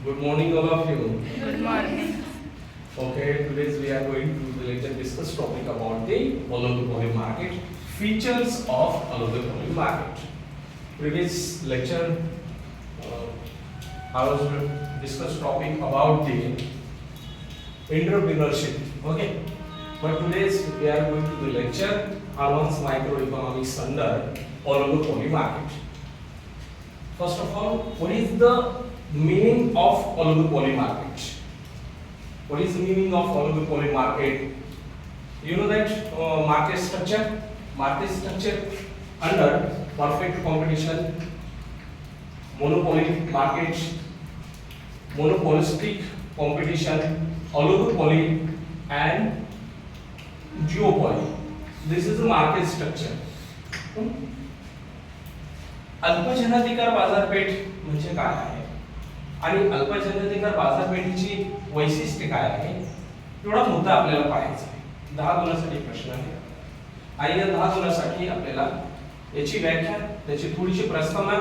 Good morning, all of you. Good morning. Okay, today we are going to the lecture discuss topic about the oligopoly market, features of oligopoly market. Previous lecture, I was discuss topic about the entrepreneurship. Okay, but today we are going to the lecture advanced microeconomics under oligopoly market. First of all, what is the meaning of oligopoly market? What is the meaning of oligopoly market? You know that market structure under perfect competition, monopoly market, monopolistic competition, oligopoly and duopoly. This is the market structure. अल्पजनाधिकार बाजारपेठ म्हणजे काय आहे आणि अल्पजनाधिकार बाजारपेठीची वैशिष्ट्ये काय आहे एवढा मुद्दा आपल्याला पाहायचा आहे. 10 गुणांसाठी प्रश्न आहे आणि या 10 गुणांसाठी आपल्याला याची व्याख्या, त्याची थोडीशी प्रस्तावना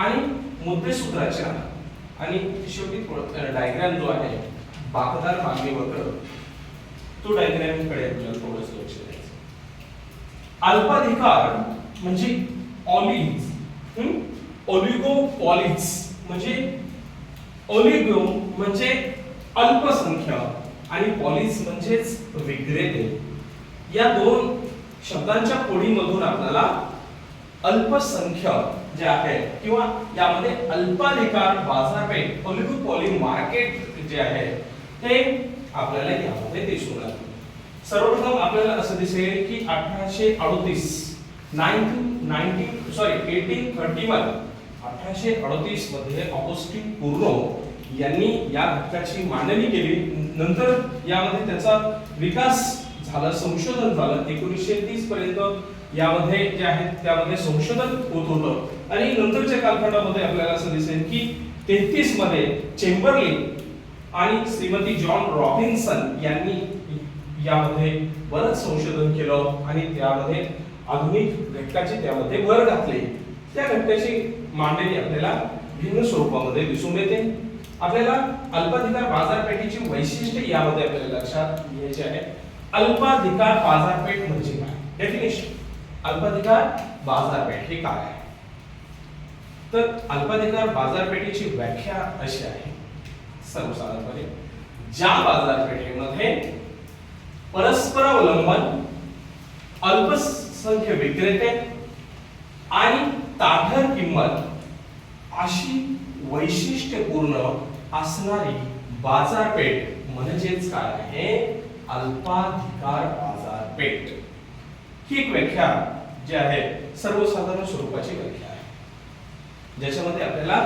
आणि मुद्दे सूत्राचे आणि शेवटी डायग्राम जो आहे बाकदार मागणी वक्र तो डायग्राम कडे आपल्याला थोडंसं लक्ष द्यायचं. अल्पाधिकार म्हणजे ऑलिज, ओलिगोपॉलिज म्हणजे ओलिगो म्हणजे अल्पसंख्य आणि पॉलिस म्हणजेच विक्रेते. या दोन शब्दांच्या कोडीमधून आपल्याला अल्पसंख्य जे आहे किंवा यामध्ये अल्पाधिकार बाजारपेठ ओलिगोपॉली मार्केट जे आहे ते आपल्याला यामध्ये दिसून आले. सर्वप्रथम आपल्याला असं दिसेल की 1838 मध्ये ऑगस्टिन कुर्नो यांनी या घटकाची मांडणी केली. नंतर यामध्ये त्याचा विकास झाला, संशोधन झालं. 1930 पर्यंत यामध्ये जे आहे त्यामध्ये संशोधन होत होतं आणि नंतरच्या कालखंडामध्ये आपल्याला असं दिसेल की 33 मध्ये चेंबरलिन आणि श्रीमती जॉन रॉबिन्सन यांनी यामध्ये बरंच संशोधन केलं आणि त्यामध्ये आधुनिक घटकाची त्यामध्ये भर घातली. त्या घटकाची मांडणी आपल्याला भिन्न स्वरूपामध्ये दिसून येते. आपल्याला अल्पाधिकार बाजारपेठेची वैशिष्ट्ये यामध्ये आपल्याला लक्षात घ्यायची आहे. अल्पाधिकार बाजारपेठ म्हणजे काय? डेफिनेशन. अल्पाधिकार बाजारपेठ हे काय आहे? तर अल्पाधिकार बाजारपेठेची व्याख्या अशी आहे सर्वसाधारणपणे, ज्या बाजारपेठेमध्ये परस्पर अवलंबन, अल्पसंख्य विक्रेते आणि ताठर किंमत अशी वैशिष्ट्यपूर्ण असणारी बाजारपेठ म्हणजेच काय आहे? अल्पाधिकार बाजारपेठ. ही एक व्याख्या जी आहे सर्वसाधारण स्वरूपाची व्याख्या आहे, ज्याच्यामध्ये आपल्याला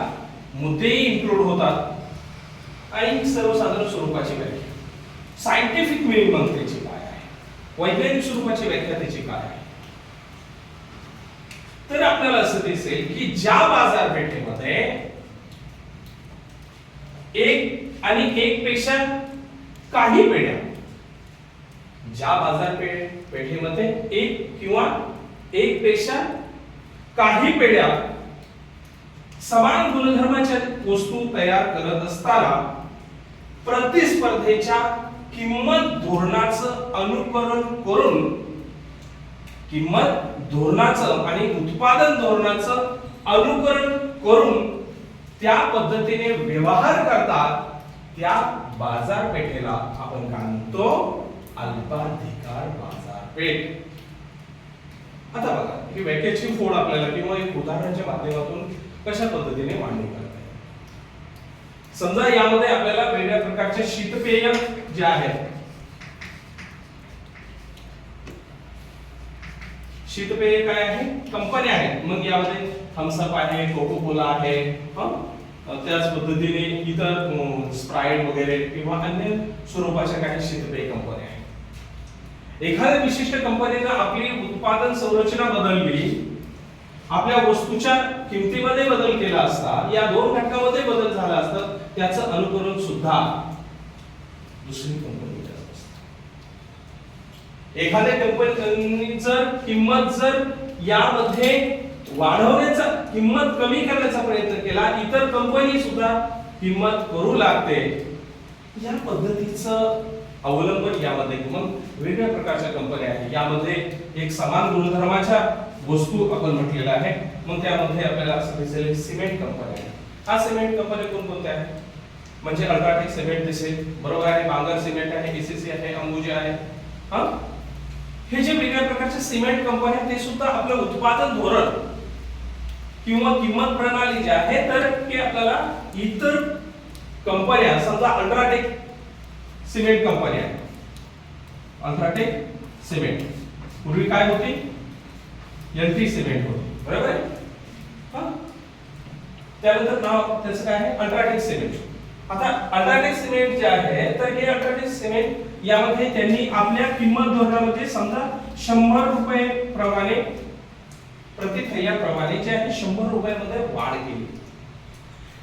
मुद्देही इन्क्लूड होतात आणि सर्वसाधारण स्वरूपाची व्याख्या. सायंटिफिक मिनिंग मग त्याची काय आहे, वैज्ञानिक स्वरूपाची व्याख्या त्याची काय आहे? तर आपल्याला असं दिसेल की ज्या बाजारपेठेमध्ये एक आणि एक पेक्षा काही पेढ्या, ज्या बाजारपेठेमध्ये एक किंवा एक पेक्षा काही पेढ्या समान गुणधर्माच्या वस्तू तयार करत असताना प्रतिस्पर्धेच्या किंमत धोरणाचं अनुकरण करून, किंमत धोरणाचं आणि उत्पादन धोरणाचं अनुकरण करून त्या पद्धतीने व्यवहार करतात, त्या बाजारपेठेला आपण काय म्हणतो? अल्पाधिकार बाजारपेठ. आता बघा, ही व्याख्याची फोड आपल्याला किंवा एक उदाहरणाच्या माध्यमातून कशा पद्धतीने मांडणी करता येईल. समजा यामध्ये आपल्याला वेगळ्या प्रकारचे शीतपेय जे आहेत, शीतपेय काय आहे? कंपन्या आहेत. मग यामध्ये थम्स अप आहे, कोको कोला आहे, त्याच पद्धतीने इतर स्प्राइट वगैरे किंवा अन्य स्वरूपाच्या काही शीतपेय कंपन्या आहेत. एखाद्या विशिष्ट कंपनीने आपली उत्पादन संरचना बदलली, आपल्या वस्तूच्या किमतीमध्ये बदल केला असता, या दोन घटकांमध्ये बदल झाला असता, त्याचं अनुकरण सुद्धा दुसरी कंपनी करत असते. एखाद्या कंपनीने जर किंमत जर यामध्ये वाढवण्याचा, किंमत कमी करण्याचा प्रयत्न केला, इतर कंपनी सुद्धा किंमत करू लागते, या पद्धतीचं अवलंबन यामध्ये मग वेगवेगळ्या प्रकारच्या कंपन्या आहेत. यामध्ये एक समान गुणधर्माच्या वस्तू आपण म्हटलेलं आहे. मग त्यामध्ये आपल्याला असं दिसेल सिमेंट कंपनी आहे. हा सिमेंट कंपनी कोणकोणत्या आहेत म्हणजे अल्ट्राटेक सिमेंट दिसेल, बरोबर आहे, बांगर सिमेंट आहे, एसीसी आहे, अंबुजा आहे. हा हे जे वेगवेगळ्या प्रकारचे सिमेंट कंपन्या आहेत ते सुद्धा आपलं उत्पादन धोरण किंवा किंमत प्रणाली जी आहे तर ते आपल्याला इतर कंपन्या समजा अल्ट्राटेक सिमेंट कंपनी आहे. अल्ट्राटेक सिमेंट पूर्वी काय होती एलटी सिमेंट होती, बरोबर आहे. त्यानंतर नाव त्याचं काय आहे अल्ट्राटेक सिमेंट. आता अल्ट्राटेक सिमेंट जे आहे तर हे अल्ट्राटेक सिमेंट यामध्ये त्यांनी आपल्या किंमत धोरणामध्ये समजा 100 रुपये प्रमाणे प्रति थैल्या प्रमाणे जे आहे 100 रुपयामध्ये वाढ केली.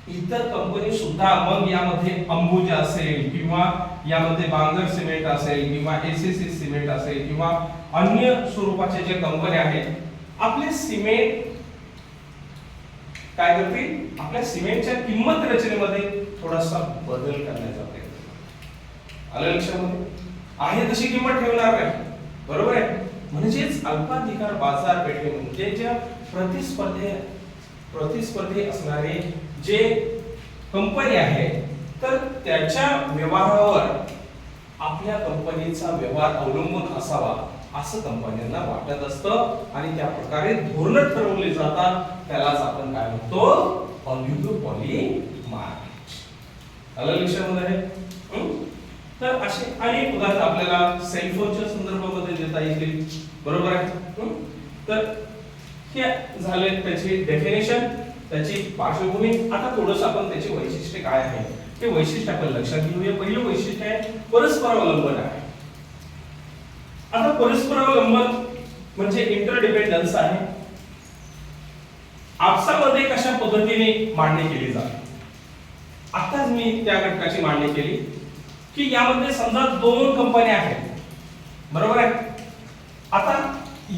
इतर कंपनी सुद्धा मग यामध्ये अंबुजा असेल किंवा यामध्ये बांगर सिमेंट असेल किंवा एसीसी सिमेंट असेल किंवा अन्य स्वरूपाचे जे कंपन्या आहेत आपले सिमेंट काय करतील आपल्या सिमेंटच्या किंमत रचनेमध्ये थोडासा बदल करण्याचा प्रयत्न. आलं लक्षामध्ये आहे तशी किंमत ठेवणार नाही, बरोबर आहे. म्हणजेच अल्पाधिकार बाजारपेठेमध्ये ज्या प्रतिस्पर्धी असणारे जे कंपनी आहे तर त्याच्या व्यवहारावर आपल्या कंपनीचा व्यवहार अवलंबून असावा असं कंपन्यांना वाटत असतं आणि त्या प्रकारे धोरण ठरवले जातात. त्यालाच आपण काय म्हणतो ऑलिगोपॉली मार्केट. आलं लक्षामध्ये आहे. तर असे अनेक उदाहरण आपल्याला सेल फोनच्या संदर्भामध्ये देता येतील, बरोबर आहे. तर हे झाले त्याची डेफिनेशन, त्याची पार्श्वभूमी. आता थोडंसं आपण त्याची वैशिष्ट्ये काय आहे ते वैशिष्ट्य आपण लक्षात घेऊया. पहिलं वैशिष्ट्य आहे परस्परावलंबन आहे. आता परस्परावलंबन म्हणजे इंटरडिपेंडन्स आहे. आपसामध्ये कशा पद्धतीने मांडणी केली जाते. आताच मी त्या घटकाची मांडणी केली की यामध्ये समजा 2 कंपन्या आहेत, बरोबर आहे. आता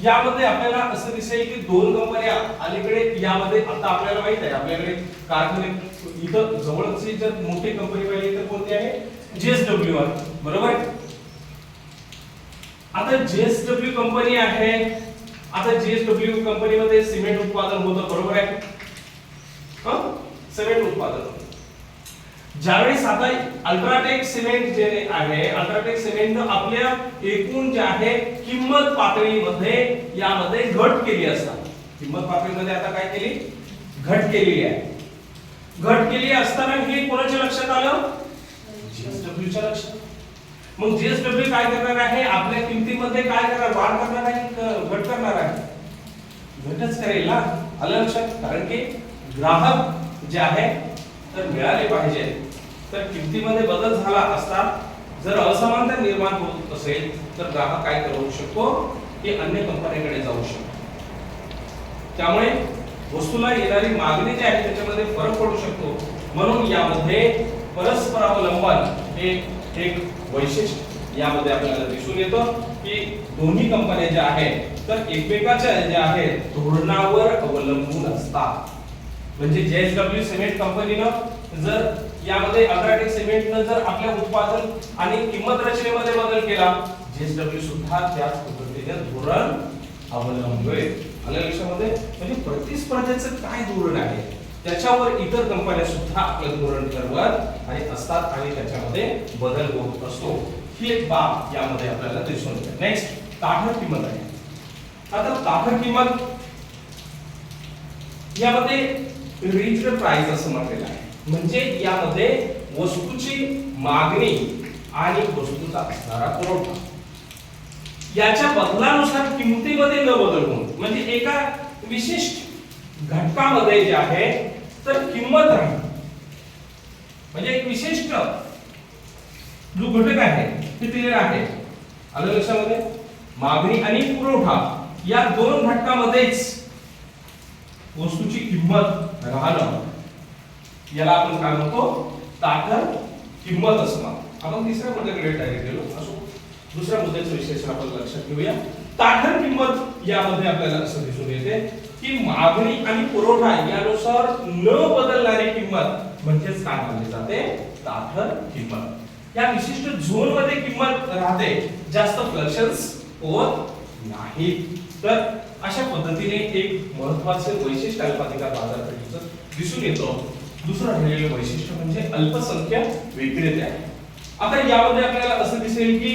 यामध्ये आपल्याला असं दिसेल की 2 कंपन्या अलीकडे यामध्ये आता आपल्याला माहित आहे आपल्याकडे कारखाने इथं जवळची जर मोठी कंपनी पाहिली तर कोणती आहे जेएसडब्ल्यू आहे, बरोबर आहे. आता जेएसडब्ल्यू कंपनी आहे. आता जेएसडब्ल्यू कंपनीमध्ये सिमेंट उत्पादन होतं, बरोबर आहे. सिमेंट उत्पादन ज्यावेळेस आता अल्ट्राटेक सिमेंट जे आहे अल्ट्राटेक सिमेंट आपल्या एकूण जे आहे किंमत पातळीमध्ये यामध्ये घट केली असताना किंमत पातळीमध्ये आता काय केली घट केलेली आहे. घट केली असताना हे कोणाच्या लक्षात आलं जेएसडब्ल्यूच्या लक्षात. मग जेएसडब्ल्यू काय करणार आहे आपल्या किमतीमध्ये काय करणार वाढ करणार आहे घट करणार आहे घटच करेल ना. आलं लक्षात. कारण की ग्राहक जे आहे तर मिळाले पाहिजे तर किमतीमध्ये बदल झाला असता जर असमानता निर्माण होत असेल तर ग्राहक काय करू शकतो की अन्य कंपन्यांकडे जाऊ शकतो. त्यामुळे वस्तूला येणारी मागणी जी आहे त्याच्यामध्ये फरक पडू शकतो. म्हणून यामध्ये परस्परावलंबन हे एक वैशिष्ट्य यामध्ये आपल्याला दिसून येतं की दोन्ही कंपन्या ज्या आहेत तर एकमेकाच्या ज्या आहेत धोरणावर अवलंबून असतात. म्हणजे जेएसडब्ल्यू सिमेंट कंपनीनं जर यामध्ये अल्ट्राटेक सिमेंटनं जर आपल्या उत्पादन आणि किंमत रचनेमध्ये बदल केला जेएसडब्ल्यू सुद्धा त्याच पद्धतीने धोरण अवलंबेल. आलं लक्षामध्ये. म्हणजे प्रतिस्पर्धेचं काय धोरण आहे त्याच्यावर इतर कंपन्या सुद्धा आपलं धोरण ठरवत आणि असतात आणि त्याच्यामध्ये बदल होत असतो. ही एक बाब यामध्ये आपल्याला दिसून येते. नेक्स्ट ताठर किंमत आहे. आता ताठर किंमत यामध्ये रिजनल प्राइस असं म्हटलेलं आहे. म्हणजे यामध्ये वस्तूची मागणी आणि वस्तूचा असणारा पुरवठा याच्या बदलानुसार किमतीमध्ये न बदल होऊन म्हणजे एका विशिष्ट घटकामध्ये जे आहे तर किंमत राहील. म्हणजे एक विशिष्ट जो घटक आहे ते दिलेला आहे. आलं लक्षामध्ये. मागणी आणि पुरवठा या 2 घटकामध्येच वस्तूची किंमत राहणं याला आपण काय म्हणतो ताठर किंमत असणं. आपण तिसऱ्या मुद्द्याकडे डायरेक्ट गेलो असो. दुसऱ्या मुद्द्याचं विश्लेषण आपण लक्षात घेऊया. ताठर किंमत यामध्ये आपल्याला असं दिसून येते की मागणी आणि पुरवठा यानुसार न बदलणारी किंमत म्हणजेच काय मानली जाते, ताठर किंमत. या विशिष्ट झोन मध्ये किंमत राहते, जास्त फ्लक्शन्स होत नाही. तर अशा पद्धतीने एक महत्त्वाचे वैशिष्ट्य अल्पाधिकार बाजारपेठेचं दिसून येतं. दुसरं राहिलेलं वैशिष्ट्य म्हणजे अल्पसंख्याक विक्रेते आहे. आता यामध्ये आपल्याला असं दिसेल की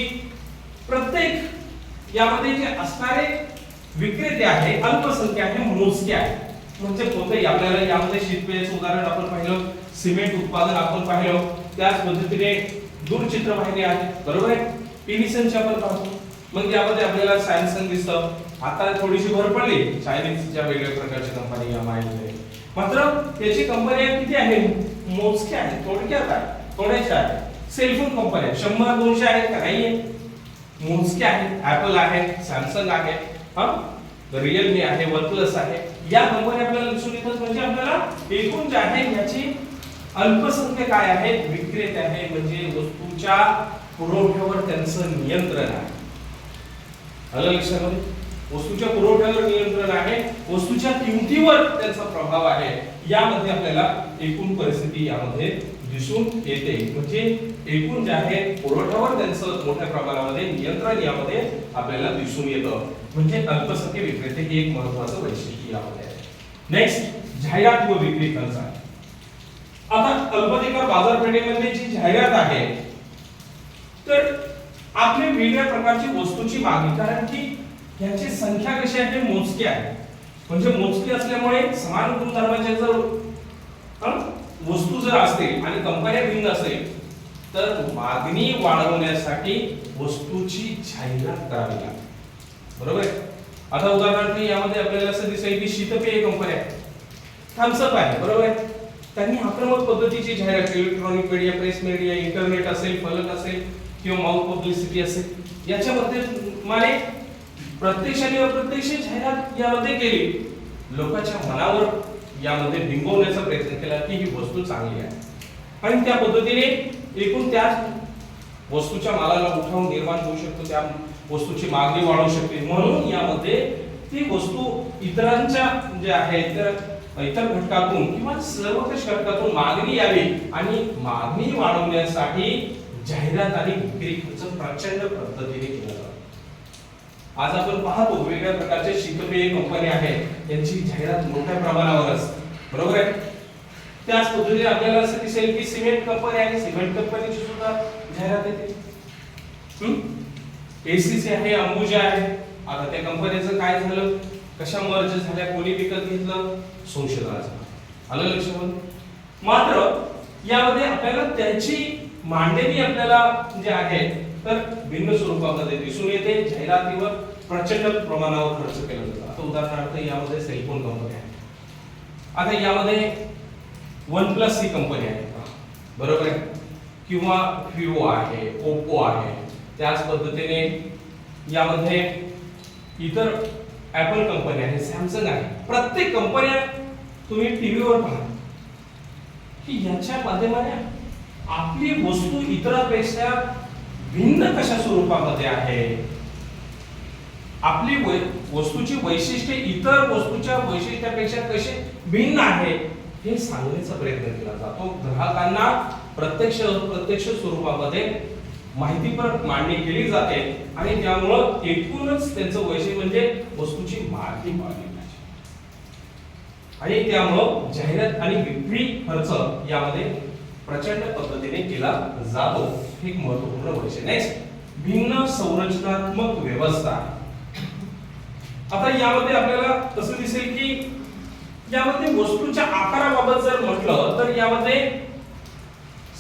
प्रत्येक यामध्ये जे असणारे विक्रेते आहे अल्पसंख्य आहे, मोजके आहे. म्हणजे कोणतेही आपल्याला यामध्ये शीतपेयाचं उदाहरण आपण पाहिलं, सिमेंट उत्पादन आपण पाहिलं, त्याच पद्धतीने दूरचित्रवाहिनी आहे, बरोबर आहे, टीव्ही संच आपण पाहतो. मग यामध्ये आपल्याला सॅमसंग दिसतं. आता थोडीशी भर पडली चायनीजच्या वेगवेगळ्या प्रकारच्या कंपनी यामध्ये, मात्र त्याची कंपन्या किती आहेत, मोजक्या आहेत, थोडक्यात आहे, थोड्याशा आहेत. सेलफोन कंपन्या 100-200 आहेत का, नाहीये, मोजक्या आहेत. ऍपल आहे, सॅमसंग आहे, रिअलमी आहे, वनप्लस आहे. या कंपन्या आपल्याला दिसून येतात. म्हणजे आपल्याला एकूण जे आहे याची अल्पसंख्य काय आहे, विक्रेते आहे. म्हणजे वस्तूच्या पुरवठ्यावर त्यांचं नियंत्रण आहे. आलं लक्षामध्ये, वस्तूच्या पुरवठ्यावर नियंत्रण आहे, वस्तूच्या किमतीवर त्यांचा प्रभाव आहे. यामध्ये आपल्याला एकूण परिस्थिती यामध्ये दिसून येते. म्हणजे एकूण जे आहे पुरवठ्यावर त्यांचं मोठ्या प्रमाणामध्ये नियंत्रण यामध्ये आपल्याला दिसून येतं. म्हणजे अल्पसंख्य विक्रेते हे एक महत्त्वाचं वैशिष्ट्य यामध्ये आहे. नेक्स्ट, जाहिरात व विक्री खर्च. आता अल्पाधिकार बाजारपेठेमध्ये जी जाहिरात आहे, तर आपले वेगळ्या प्रकारची वस्तूची मागणी, कारण की यांची संख्या कशी आहे, मोजकी आहे. म्हणजे मोजकी असल्यामुळे समान गुणधर्माच्या जर वस्तू जर असतील आणि कंपन्या भिन्न असेल तर मागणी वाढवण्यासाठी वस्तूची जाहिरात करावी लागते, बरोबर आहे. आता उदाहरणार्थ यामध्ये आपल्याला असं दिसेल की शीतपेय कंपन्या थम्सअप आहे, बरोबर आहे. त्यांनी आक्रमक पद्धतीची जाहिरात electronic media, press media, internet असेल, फलक असेल किंवा माउथ पब्लिसिटी असेल, याच्यामध्ये माने प्रत्यक्ष आणि अप्रत्यक्ष जाहिरात यामध्ये केली. लोकांच्या मनावर यामध्ये बिंबवण्याचा प्रयत्न केला की ही वस्तू चांगली आहे आणि त्या पद्धतीने एकूण त्याच वस्तूच्या मालाला उठाव निर्माण होऊ शकतो, त्या वस्तूची मागणी वाढू शकते. म्हणून यामध्ये ती वस्तू इतरांच्या जे आहे इतर घटकातून किंवा सर्वकष घटकातून मागणी यावी आणि मागणी वाढवण्यासाठी जाहिरात आणि विक्री खर्च प्रचंड पद्धतीने केला जातो. आज आपण पाहतो वेगवेगळ्या प्रकारचे शीतपेय कंपन्या आहेत, यांची जाहिरात मोठ्या प्रमाणावर असते, बरोबर आहे. त्याच पद्धतीने आपल्याला असं दिसेल की सिमेंट कंपनी आहे, सिमेंट कंपनीची सुद्धा जाहिरात येते. एसीसी आहे, अंबुजा आहे. आता त्या कंपनीचं काय झालं, कशा मर्ज झाल्या, कोणी विकत घेतलं, संशोधनाचं आलं लक्षामध्ये. मात्र यामध्ये आपल्याला त्याची मांडणी आपल्याला जे आहे तर भिन्न स्वरूपामध्ये दिसून येते. जाहिरातीवर प्रचंड प्रमाणावर खर्च केला जातो. आता उदाहरणार्थ यामध्ये सेलफोन कंपनी आहे. आता यामध्ये वनप्लस ही कंपनी आहे, बरोबर आहे, किंवा विवो आहे, ओप्पो आहे. त्याच पद्धतीने यामध्ये इतर ऍपल कंपनी आहे, सॅमसंग आहे. प्रत्येक कंपन्या तुम्ही टीव्हीवर पहा की याच्या माध्यमाने आपली वस्तू इतरांपेक्षा भिन्न कशा स्वरूपामध्ये आहे, आपली वस्तूची वैशिष्ट्ये इतर वस्तूच्या वैशिष्ट्यापेक्षा कसे भिन्न आहे हे सांगण्याचा प्रयत्न केला जातो. ग्राहकांना प्रत्यक्ष अप्रत्यक्ष स्वरूपामध्ये माहितीपर मांडणी केली जाते आणि त्यामुळं एकूणच त्यांचं वैशिष्ट्य म्हणजे वस्तूची मागणी वाढली पाहिजे आणि त्यामुळं जाहिरात आणि विक्री खर्च यामध्ये प्रचंड पद्धतीने केला जातो. हे एक महत्त्वपूर्ण वैशिष्ट्य. नेक्स्ट, भिन्न संरचनात्मक व्यवस्था. आता यामध्ये आपल्याला असं दिसेल की यामध्ये वस्तूच्या आकाराबाबत जर म्हटलं तर यामध्ये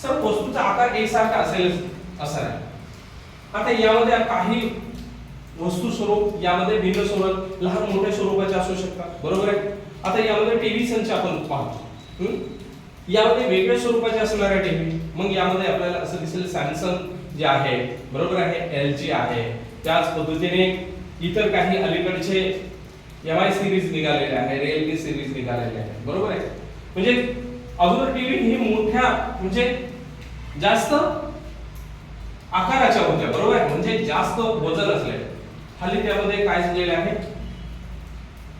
सर्व वस्तूचा आकार एकसारखा असेल असं आहे. आता यामध्ये काही वस्तू स्वरूप यामध्ये भिन्न स्वरूप लहान मोठ्या स्वरूपाचे असू शकतात, बरोबर आहे. आता यामध्ये टीव्ही संच आपण पाहतो, यामध्ये वेगळ्या स्वरूपाचे असणारे टीव्ही. मग यामध्ये आपल्याला असं दिसेल सॅमसंग जे आहे, बरोबर आहे, LG आहे. त्याच पद्धतीने इतर काही अलीकडचे MI सिरीज निघालेले आहे, रिअलमी सिरीज निघालेले आहे, बरोबर आहे. म्हणजे अगोदर टीव्ही ही मोठ्या म्हणजे जास्त आकाराच्या होत्या, बरोबर आहे, म्हणजे जास्त वजन असलेल्या. खाली त्यामध्ये काय झालेले आहे,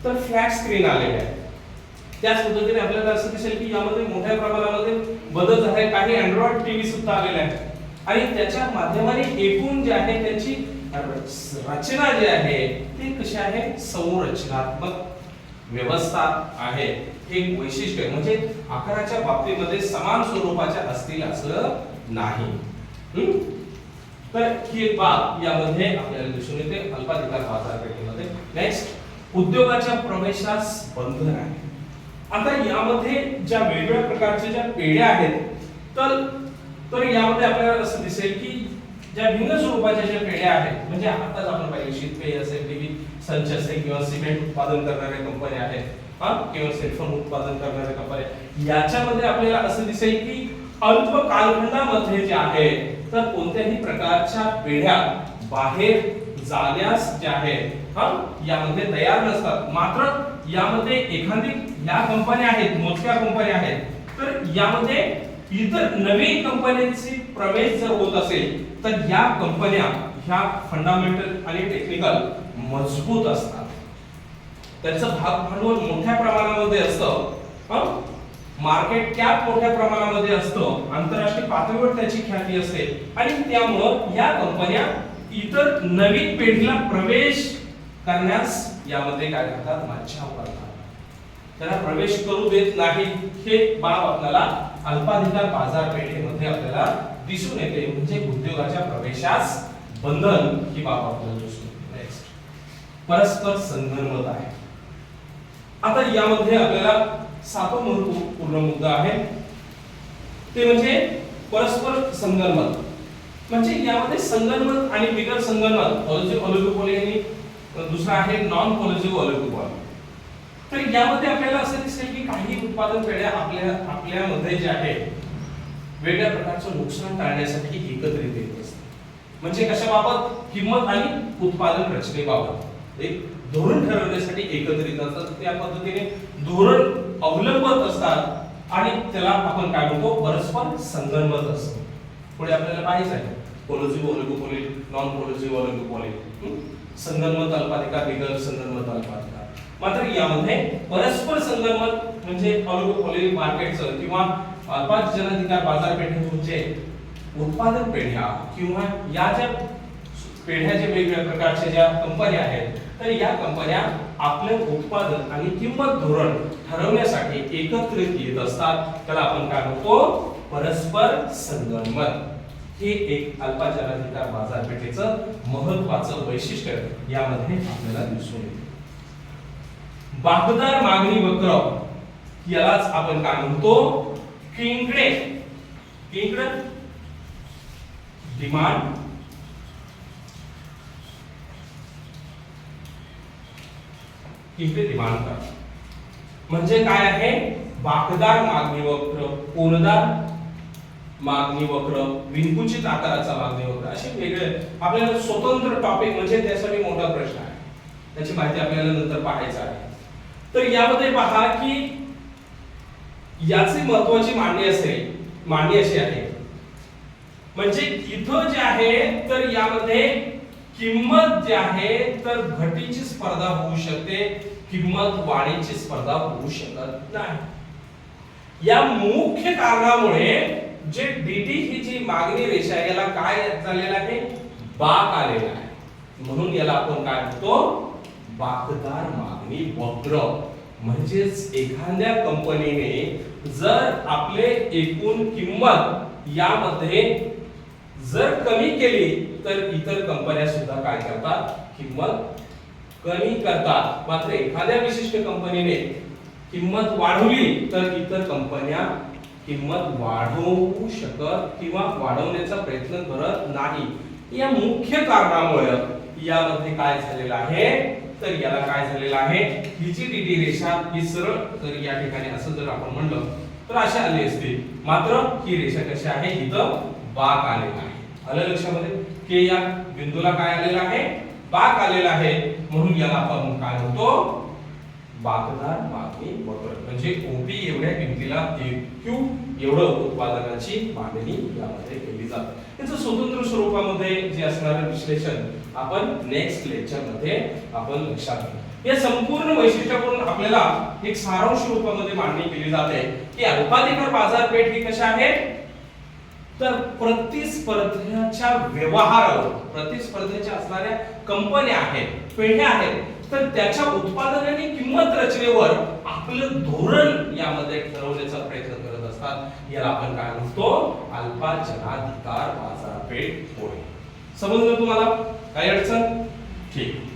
तर फ्लॅट स्क्रीन आलेले आहे. त्याच पद्धतीने आपल्याला असं दिसेल की यामध्ये मोठ्या प्रमाणामध्ये बदल झाले. काही अँड्रॉइड टीव्ही सुद्धा आलेले आहेत आणि त्याच्या माध्यमाने एकूण जे आहे त्याची रचना जी आहे ती कशी आहे, संरचनात्मक व्यवस्था आहे. हे एक वैशिष्ट्य आहे. म्हणजे आकाराच्या बाबतीमध्ये समान स्वरूपाच्या असतील असं नाही. तर ही एक बाब यामध्ये आपल्याला दिसून येते अल्पाधिकार बाजारपेठेमध्ये. नेक्स्ट, उद्योगाच्या प्रवेशास बंधन आहे. आता यामध्ये ज्या वेगवेगळ्या प्रकारच्या ज्या पेढ्या आहेत तर यामध्ये आपल्याला असं दिसेल की ज्या भिन्न स्वरूपाच्या ज्या पेढ्या आहेत, म्हणजे आताच आपण पाहिजे शीतपेय असेल, टीव्ही संच असेल किंवा सिमेंट उत्पादन करणाऱ्या कंपन्या आहेत किंवा सेलफोन उत्पादन करणाऱ्या कंपन्या, याच्यामध्ये आपल्याला असं दिसेल की अल्प कालखंडामध्ये जे आहे तर कोणत्याही प्रकारच्या पेढ्या बाहेर जाण्यास ज्या आहेत यामध्ये तयार नसतात. मात्र यामध्ये एखादी या कंपन्या आहेत, मोठ्या कंपन्या आहेत, तर यामध्ये इतर नवीन कंपन्यांची प्रवेश जर होत असेल तर या कंपन्या ह्या फंडामेंटल आणि टेक्निकल मजबूत असतात. त्यांचं भाग भांडवल मोठ्या प्रमाणामध्ये असतं, मार्केट कॅप मोठ्या प्रमाणामध्ये असतं, आंतरराष्ट्रीय पातळीवर त्याची ख्याती असते आणि त्यामुळं या कंपन्या इतर नवीन पिढीला प्रवेश करण्यास यामध्ये काय करतात, मच्छाव करतात. त्यांना प्रवेश करू देत नाही. हे बाब आपल्याला अल्पाधिकार बाजारपेठेमध्ये आपल्याला दिसून येते. म्हणजे उद्योगाच्या प्रवेशास बंधन ही बाब आपल्याला दिसून येते. नेक्स्ट, परस्पर संगनमत आहे. आता यामध्ये आपल्याला सातवा महत्वपूर्ण मुद्दा आहे ते म्हणजे परस्पर संगनमत. म्हणजे यामध्ये संगनमत आणि बिगर संगनमत, पॉझिटिव्ह ऑलिगोपॉली आणि दुसरा आहे नॉन पॉझिटिव्ह ऑलिगोपॉली. तर यामध्ये आपल्याला असं दिसेल की काही उत्पादन पेढ्या आपल्यामध्ये जे आहे वेगळ्या प्रकारचं नुकसान टाळण्यासाठी एकत्रित येत असतात. म्हणजे कशाबाबत, किंमत आणि उत्पादन रचनेबाबत एक धोरण ठरवण्यासाठी एकत्रित असतात. त्या पद्धतीने धोरण अवलंबत असतात आणि त्याला आपण काय म्हणतो, परस्पर संगनमत असतं. पुढे आपल्याला पाहायचं आहे पॉझिटिव्ह ऑलिगोपॉली, नॉन पॉझिटिव्ह ऑलिगोपॉली, संगनमत अल्पाधिकार, बिगर संगनमत अल्पाधिकार. मात्र यामध्ये परस्पर संगनमत म्हणजे ऑलिगोपॉली मार्केटचं किंवा अल्पजनाधिकार बाजारपेठेतून जे उत्पादन पेढ्या किंवा या ज्या पेढ्या जे वेगवेगळ्या प्रकारच्या ज्या कंपन्या आहेत तर या कंपन्या आपले उत्पादन आणि किंमत धोरण ठरवण्यासाठी एकत्रित येत असतात. त्याला आपण काय म्हणतो, परस्पर संगनमत. हे एक अल्पजनाधिकार बाजारपेठेचं महत्त्वाचं वैशिष्ट्य यामध्ये आपल्याला दिसून येते. बाकदार मागणी वक्र यालाच आपण काय म्हणतो, किंगडे डिमांड डिमांड कर्व. म्हणजे काय आहे, बाकदार मागणी वक्र, कोनदार मागणी वक्र, विंकुचित आकाराचा मागणी वक्र, असे वेगळे आपल्याला स्वतंत्र टॉपिक म्हणजे त्यासाठी मोठा प्रश्न आहे. त्याची माहिती आपल्याला नंतर पाहायचं आहे. तर यामध्ये पहा की याची महत्त्वाची मांडणी अशी आहे. म्हणजे इथं जे आहे तर यामध्ये किंमत जी आहे तर घटीची स्पर्धा होऊ शकते, किंमत वाढीची स्पर्धा होऊ शकत नाही. या मुख्य कारणामुळे जे डीटी ही जी मागणी रेषा आहे याला काय झालेलं आहे, बाक आलेला आहे. म्हणून याला आपण काय म्हणतो, बाकदार मागणी वक्र. म्हणजेच एखाद्या कंपनीने जर आपले एकूण किंमत यामध्ये जर कमी केली तर इतर कंपन्या सुद्धा काय करतात, किंमत कमी करतात. मात्र एखाद्या विशिष्ट कंपनीने किंमत वाढवली तर इतर कंपन्या किंमत वाढवू शकत किंवा वाढवण्याचा प्रयत्न करत नाही. या मुख्य कारणामुळे यामध्ये काय झालेलं आहे तर याला काय झालेलं आहे, ही जी डीटी रेषा ही सरळ जर या ठिकाणी असं जर आपण म्हणलं तर अशी आली असते. मात्र ही रेषा कशी आहे, इथं बाक आलेला आहे. आलं लक्षामध्ये की या बिंदूला काय आलेला आहे, बाक आलेला आहे. म्हणून याला आपण काय म्हणतो, बाकदार मागणी वक्र. म्हणजे ओपी एवढ्या किमतीला क्यू एवढं उत्पादनाची मागणी यामध्ये केली जाते. त्याचं स्वतंत्र स्वरूपामध्ये जे असणारे विश्लेषण आपण नेक्स्ट लेक्चर मध्ये आपण लक्षात घेऊ. या संपूर्ण वैशिष्ट्यावरून आपल्याला एक सारांश रूपामध्ये मांडणी केली जाते की अल्पाधिकार बाजारपेठ ही कशा आहे तर प्रतिस्पर्ध्याच्या व्यवहारावर प्रतिस्पर्धेच्या असणाऱ्या कंपन्या आहेत पेढ्या आहेत तर त्याच्या उत्पादन आणि किंमत रचनेवर आपलं धोरण यामध्ये ठरवण्याचा प्रयत्न करत असतात याला आपण काय म्हणतो अल्पा जनाधिकार बाजारपेठ होय समजलं तुम्हाला काही अडचण ठीक